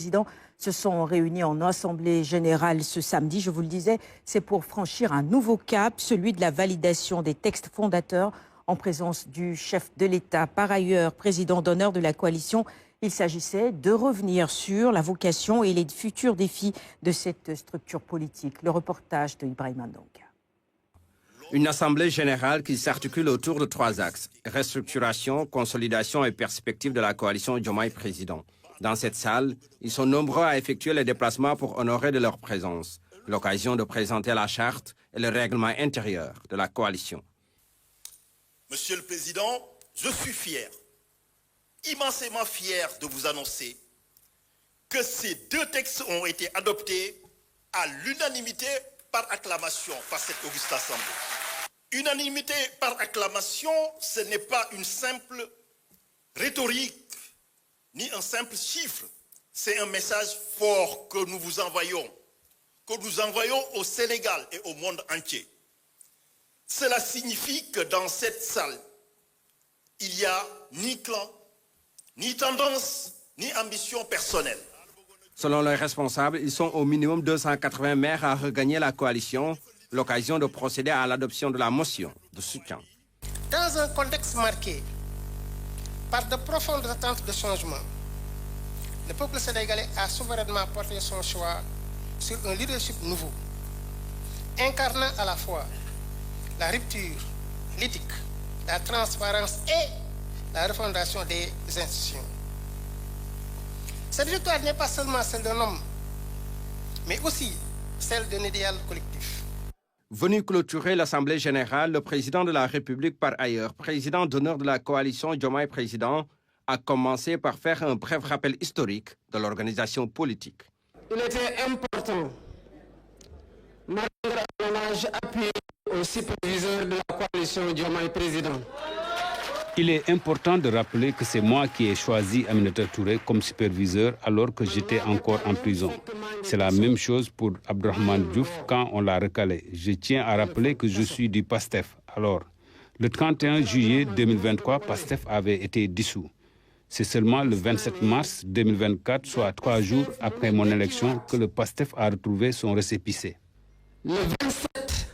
présidents se sont réunis en assemblée générale ce samedi. Je vous le disais, c'est pour franchir un nouveau cap, celui de la validation des textes fondateurs en présence du chef de l'État. Par ailleurs, président d'honneur de la coalition, il s'agissait de revenir sur la vocation et les futurs défis de cette structure politique. Le reportage de Ibrahim Ndonga. Une assemblée générale qui s'articule autour de 3 axes: restructuration, consolidation et perspective de la coalition Diomaye Président. Dans cette salle, ils sont nombreux à effectuer les déplacements pour honorer de leur présence. L'occasion de présenter la charte et le règlement intérieur de la coalition. Monsieur le Président, je suis fier, immensément fier de vous annoncer que ces 2 textes ont été adoptés à l'unanimité par acclamation par cette auguste assemblée. Unanimité par acclamation, ce n'est pas une simple rhétorique ni un simple chiffre. C'est un message fort que nous vous envoyons, au Sénégal et au monde entier. Cela signifie que dans cette salle, il n'y a ni clan, ni tendance, ni ambition personnelle. Selon les responsables, ils sont au minimum 280 maires à regagner la coalition, l'occasion de procéder à l'adoption de la motion de soutien. Dans un contexte marqué par de profondes attentes de changement, le peuple sénégalais a souverainement porté son choix sur un leadership nouveau, incarnant à la fois la rupture, l'éthique, la transparence et la refondation des institutions. Cette victoire n'est pas seulement celle d'un homme, mais aussi celle d'un idéal collectif. Venu clôturer l'Assemblée générale, le président de la République, par ailleurs, président d'honneur de la coalition Diomaye Président, a commencé par faire un bref rappel historique de l'organisation politique. Il était important de rendre un hommage appuyé au superviseur de la coalition Diomaye Président. Il est important de rappeler que c'est moi qui ai choisi Aminata Touré comme superviseur alors que j'étais encore en prison. C'est la même chose pour Abdourahmane Diouf quand on l'a recalé. Je tiens à rappeler que je suis du PASTEF. Alors, le 31 juillet 2023, PASTEF avait été dissous. C'est seulement le 27 mars 2024, soit 3 jours après mon élection, que le PASTEF a retrouvé son récépissé. Le 27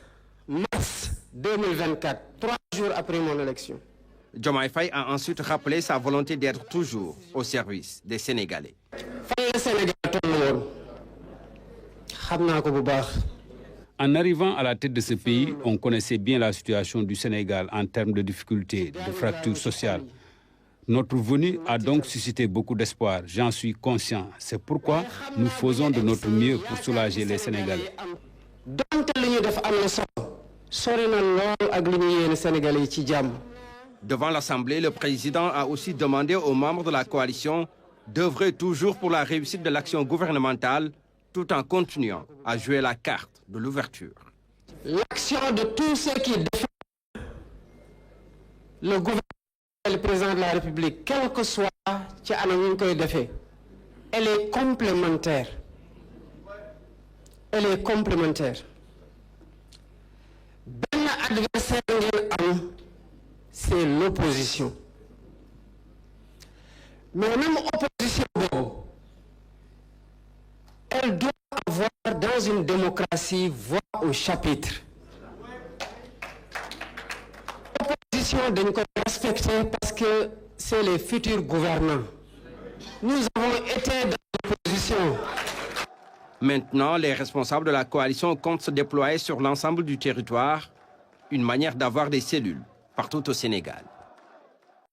mars 2024, 3 jours après mon élection. Diomaye Faye a ensuite rappelé sa volonté d'être toujours au service des Sénégalais. En arrivant à la tête de ce pays, on connaissait bien la situation du Sénégal en termes de difficultés, de fractures sociales. Notre venue a donc suscité beaucoup d'espoir, j'en suis conscient. C'est pourquoi nous faisons de notre mieux pour soulager les Sénégalais. Devant l'Assemblée, le président a aussi demandé aux membres de la coalition d'œuvrer toujours pour la réussite de l'action gouvernementale tout en continuant à jouer la carte de l'ouverture. L'action de tous ceux qui défendent le gouvernement et le président de la République, quel que soit elle est complémentaire. Elle est complémentaire. Ben adversaire, c'est l'opposition. Mais même opposition, elle doit avoir dans une démocratie voix au chapitre. L'opposition doit respecter parce que c'est les futurs gouvernants. Nous avons été dans l'opposition. Maintenant, les responsables de la coalition comptent se déployer sur l'ensemble du territoire, une manière d'avoir des cellules partout au Sénégal.